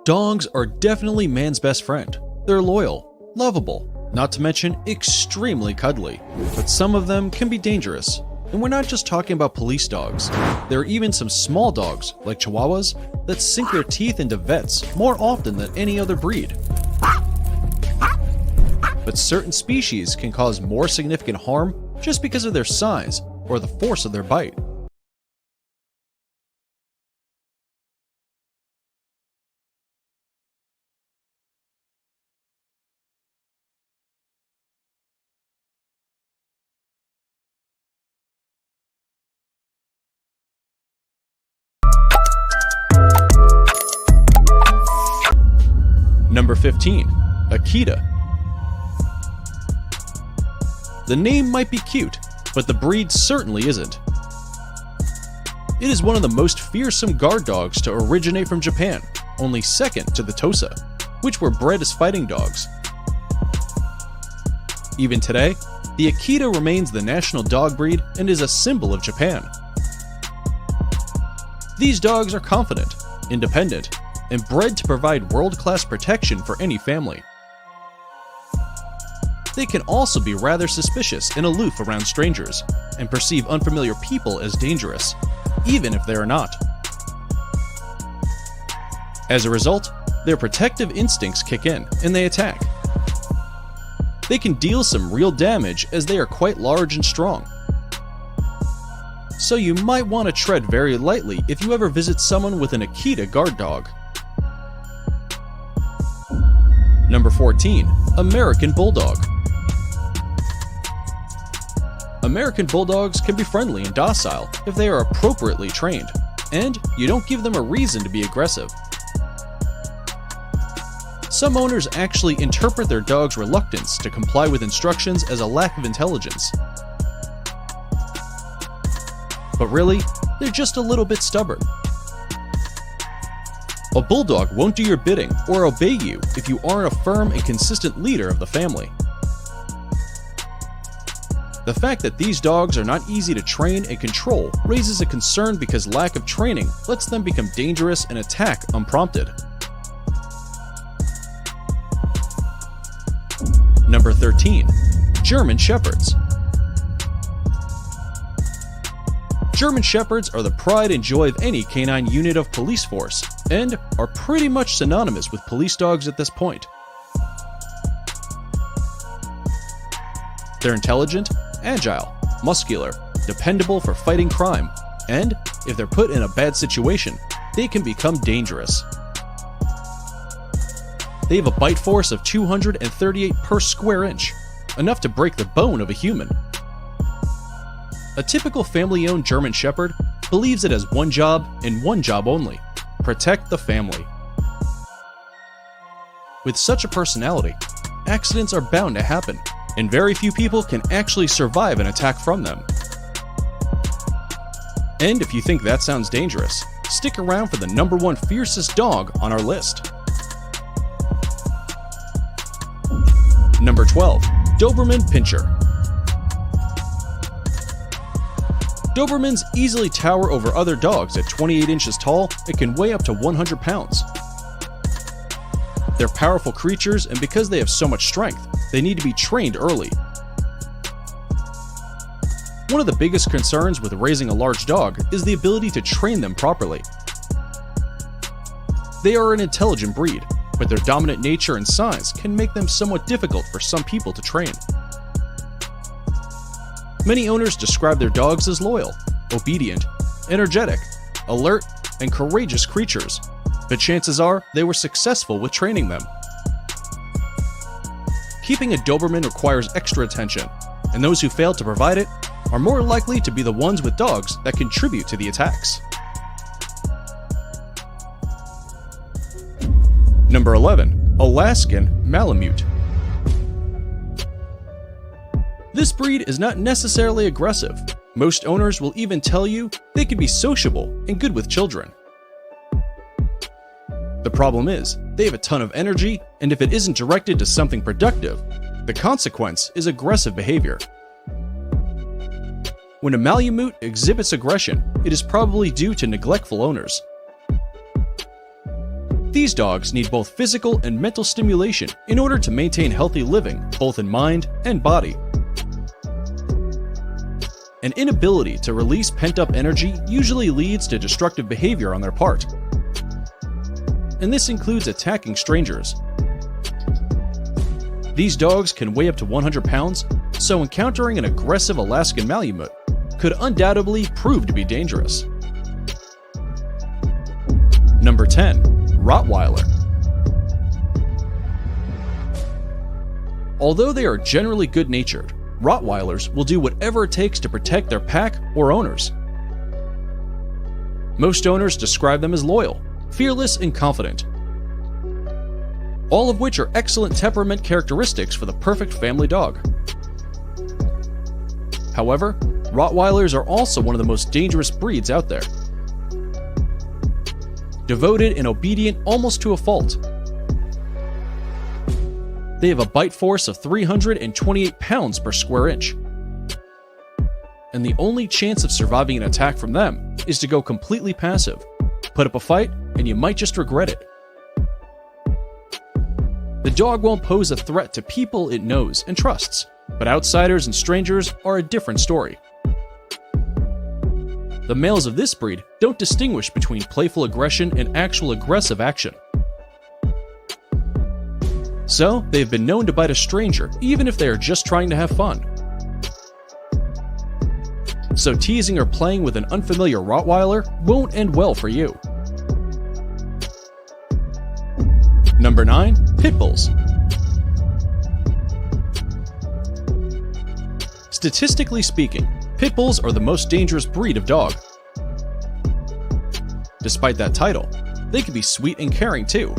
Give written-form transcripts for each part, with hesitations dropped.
Dogs are definitely man's best friend. They're loyal, lovable, not to mention extremely cuddly, but some of them can be dangerous. And we're not just talking about police dogs. There are even some small dogs, like chihuahuas, that sink their teeth into vets more often than any other breed. But certain species can cause more significant harm just because of their size or the force of their bite. Number 15. Akita. The name might be cute, but the breed certainly isn't. It is one of the most fearsome guard dogs to originate from Japan, only second to the Tosa, which were bred as fighting dogs. Even today, the Akita remains the national dog breed and is a symbol of Japan. These dogs are confident, independent, and bred to provide world-class protection for any family. They can also be rather suspicious and aloof around strangers, and perceive unfamiliar people as dangerous, even if they are not. As a result, their protective instincts kick in, and they attack. They can deal some real damage as they are quite large and strong. So you might want to tread very lightly if you ever visit someone with an Akita guard dog. Number 14. American Bulldog. American Bulldogs can be friendly and docile if they are appropriately trained, and you don't give them a reason to be aggressive. Some owners actually interpret their dog's reluctance to comply with instructions as a lack of intelligence. But really, they're just a little bit stubborn. A bulldog won't do your bidding or obey you if you aren't a firm and consistent leader of the family. The fact that these dogs are not easy to train and control raises a concern because lack of training lets them become dangerous and attack unprompted. Number 13. German Shepherds. German Shepherds are the pride and joy of any canine unit of police force, and are pretty much synonymous with police dogs at this point. They're intelligent, agile, muscular, dependable for fighting crime, and if they're put in a bad situation, they can become dangerous. They have a bite force of 238 per square inch, enough to break the bone of a human. A typical family-owned German Shepherd believes it has one job and one job only: protect the family. With such a personality, accidents are bound to happen, and very few people can actually survive an attack from them. And if you think that sounds dangerous, stick around for the number 1 fiercest dog on our list. Number 12. Doberman Pinscher. Dobermans easily tower over other dogs at 28 inches tall and can weigh up to 100 pounds. They're powerful creatures, and because they have so much strength, they need to be trained early. One of the biggest concerns with raising a large dog is the ability to train them properly. They are an intelligent breed, but their dominant nature and size can make them somewhat difficult for some people to train. Many owners describe their dogs as loyal, obedient, energetic, alert, and courageous creatures, but chances are they were successful with training them. Keeping a Doberman requires extra attention, and those who fail to provide it are more likely to be the ones with dogs that contribute to the attacks. Number 11. Alaskan Malamute. This breed is not necessarily aggressive. Most owners will even tell you they can be sociable and good with children. The problem is, they have a ton of energy, and if it isn't directed to something productive, the consequence is aggressive behavior. When a Malamute exhibits aggression, it is probably due to neglectful owners. These dogs need both physical and mental stimulation in order to maintain healthy living, both in mind and body. An inability to release pent-up energy usually leads to destructive behavior on their part. And this includes attacking strangers. These dogs can weigh up to 100 pounds, so encountering an aggressive Alaskan Malamute could undoubtedly prove to be dangerous. Number 10. Rottweiler. Although they are generally good-natured, Rottweilers will do whatever it takes to protect their pack or owners. Most owners describe them as loyal, fearless, and confident, all of which are excellent temperament characteristics for the perfect family dog. However, Rottweilers are also one of the most dangerous breeds out there. Devoted and obedient almost to a fault. They have a bite force of 328 pounds per square inch. And the only chance of surviving an attack from them is to go completely passive. Put up a fight, and you might just regret it. The dog won't pose a threat to people it knows and trusts, but outsiders and strangers are a different story. The males of this breed don't distinguish between playful aggression and actual aggressive action. So, they've been known to bite a stranger even if they are just trying to have fun. So teasing or playing with an unfamiliar Rottweiler won't end well for you. Number 9. Pit Bulls. Statistically speaking, Pit Bulls are the most dangerous breed of dog. Despite that title, they can be sweet and caring too.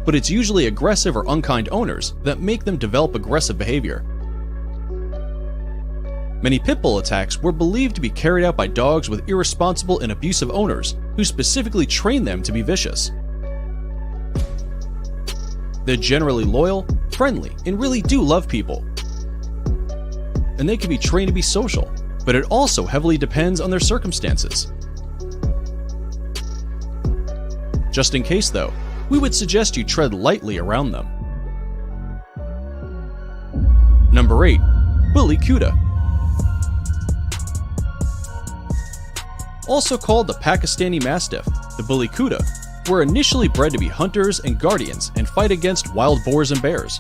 But it's usually aggressive or unkind owners that make them develop aggressive behavior. Many pit bull attacks were believed to be carried out by dogs with irresponsible and abusive owners who specifically trained them to be vicious. They're generally loyal, friendly, and really do love people. And they can be trained to be social, but it also heavily depends on their circumstances. Just in case though, we would suggest you tread lightly around them. Number 8. Bully Cuda. Also called the Pakistani Mastiff, the Bully Cuda were initially bred to be hunters and guardians and fight against wild boars and bears.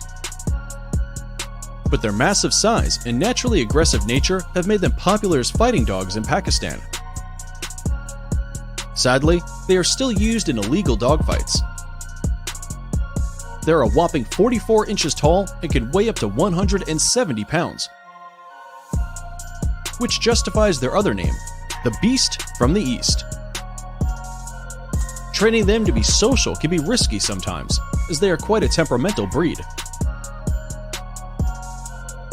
But their massive size and naturally aggressive nature have made them popular as fighting dogs in Pakistan. Sadly, they are still used in illegal dogfights. They're a whopping 44 inches tall and can weigh up to 170 pounds. Which justifies their other name, the Beast from the East. Training them to be social can be risky sometimes, as they are quite a temperamental breed.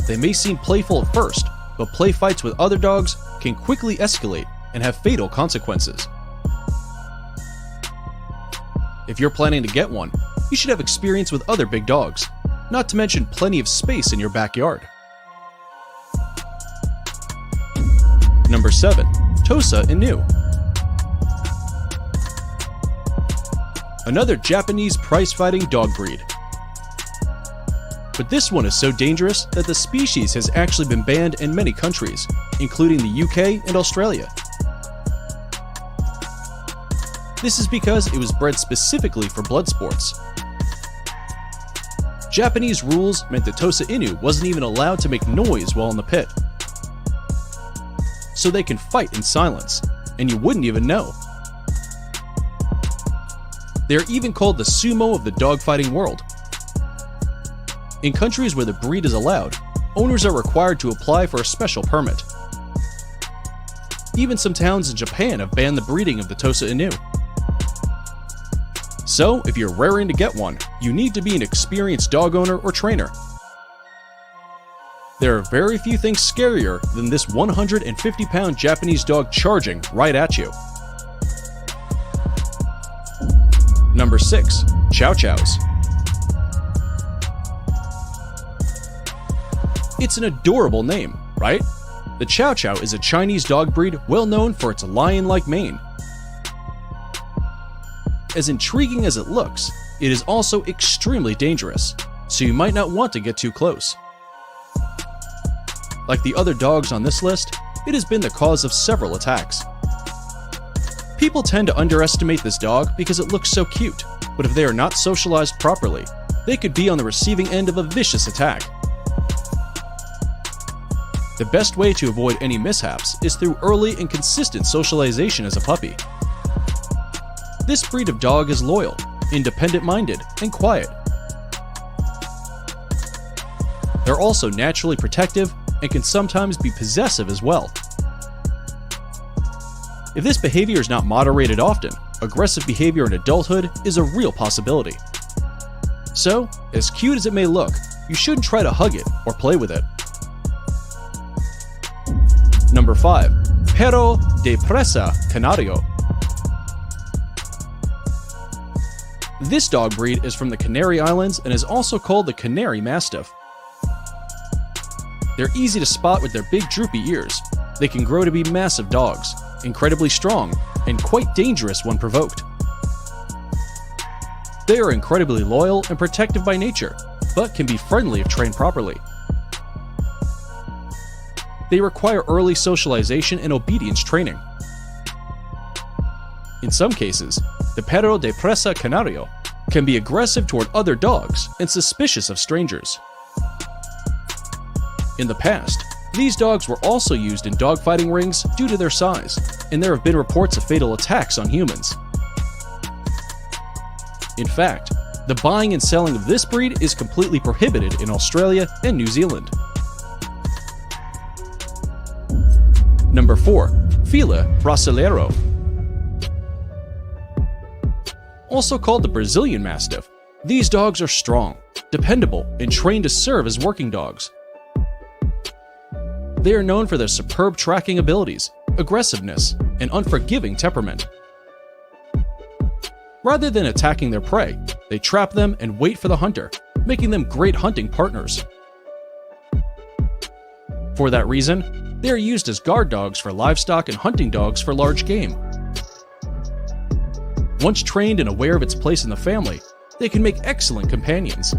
They may seem playful at first, but play fights with other dogs can quickly escalate and have fatal consequences. If you're planning to get one, you should have experience with other big dogs, not to mention plenty of space in your backyard. Number 7. Tosa Inu. Another Japanese prize-fighting dog breed. But this one is so dangerous that the species has actually been banned in many countries, including the UK and Australia. This is because it was bred specifically for blood sports. Japanese rules meant that Tosa Inu wasn't even allowed to make noise while in the pit. So they can fight in silence, and you wouldn't even know. They are even called the sumo of the dogfighting world. In countries where the breed is allowed, owners are required to apply for a special permit. Even some towns in Japan have banned the breeding of the Tosa Inu. So, if you're raring to get one, you need to be an experienced dog owner or trainer. There are very few things scarier than this 150-pound Japanese dog charging right at you. Number 6. Chow Chows. It's an adorable name, right? The Chow Chow is a Chinese dog breed well known for its lion-like mane. as intriguing as it looks, it is also extremely dangerous, so you might not want to get too close. Like the other dogs on this list, it has been the cause of several attacks. People tend to underestimate this dog because it looks so cute, but if they are not socialized properly, they could be on the receiving end of a vicious attack. The best way to avoid any mishaps is through early and consistent socialization as a puppy. This breed of dog is loyal, independent-minded, and quiet. They're also naturally protective and can sometimes be possessive as well. If this behavior is not moderated often, aggressive behavior in adulthood is a real possibility. So, as cute as it may look, you shouldn't try to hug it or play with it. Number 5. Perro de Presa Canario. This dog breed is from the Canary Islands and is also called the Canary Mastiff. They're easy to spot with their big droopy ears. They can grow to be massive dogs, incredibly strong, and quite dangerous when provoked. They are incredibly loyal and protective by nature, but can be friendly if trained properly. They require early socialization and obedience training. In some cases, the Perro de Presa Canario can be aggressive toward other dogs and suspicious of strangers. In the past, these dogs were also used in dogfighting rings due to their size, and there have been reports of fatal attacks on humans. In fact, the buying and selling of this breed is completely prohibited in Australia and New Zealand. Number 4. Fila Brasileiro. Also called the Brazilian Mastiff, these dogs are strong, dependable, and trained to serve as working dogs. They are known for their superb tracking abilities, aggressiveness, and unforgiving temperament. Rather than attacking their prey, they trap them and wait for the hunter, making them great hunting partners. For that reason, they are used as guard dogs for livestock and hunting dogs for large game. Once trained and aware of its place in the family, they can make excellent companions.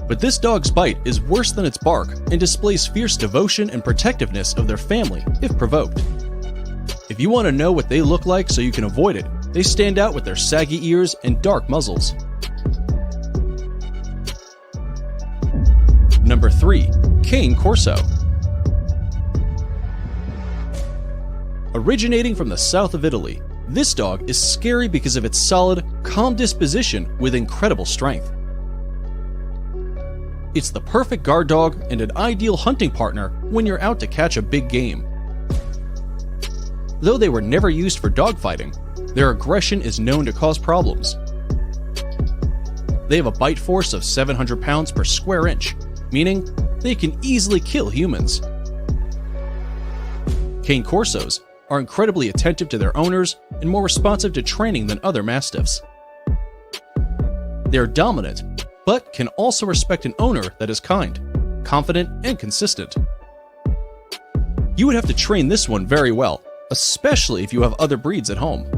But this dog's bite is worse than its bark and displays fierce devotion and protectiveness of their family if provoked. If you want to know what they look like so you can avoid it, they stand out with their saggy ears and dark muzzles. Number 3. Cane Corso. Originating from the south of Italy, this dog is scary because of its solid, calm disposition with incredible strength. It's the perfect guard dog and an ideal hunting partner when you're out to catch a big game. Though they were never used for dogfighting, their aggression is known to cause problems. They have a bite force of 700 pounds per square inch, meaning they can easily kill humans. Cane Corsos are incredibly attentive to their owners and more responsive to training than other Mastiffs. They are dominant, but can also respect an owner that is kind, confident, and consistent. You would have to train this one very well, especially if you have other breeds at home.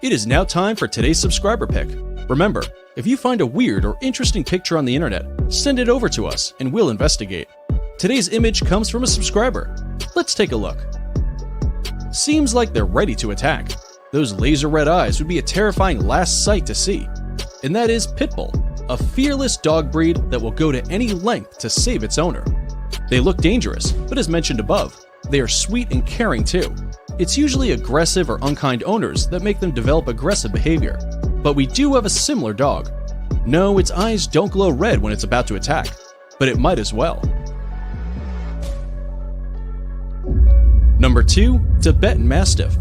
It is now time for today's subscriber pick. Remember, if you find a weird or interesting picture on the internet, send it over to us and we'll investigate. Today's image comes from a subscriber. Let's take a look. Seems like they're ready to attack. Those laser red eyes would be a terrifying last sight to see. And that is Pitbull, a fearless dog breed that will go to any length to save its owner. They look dangerous, but as mentioned above, they are sweet and caring too. It's usually aggressive or unkind owners that make them develop aggressive behavior. But we do have a similar dog. No, its eyes don't glow red when it's about to attack, but it might as well. Number 2. Tibetan Mastiff.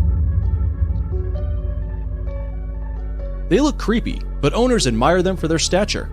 They look creepy, but owners admire them for their stature,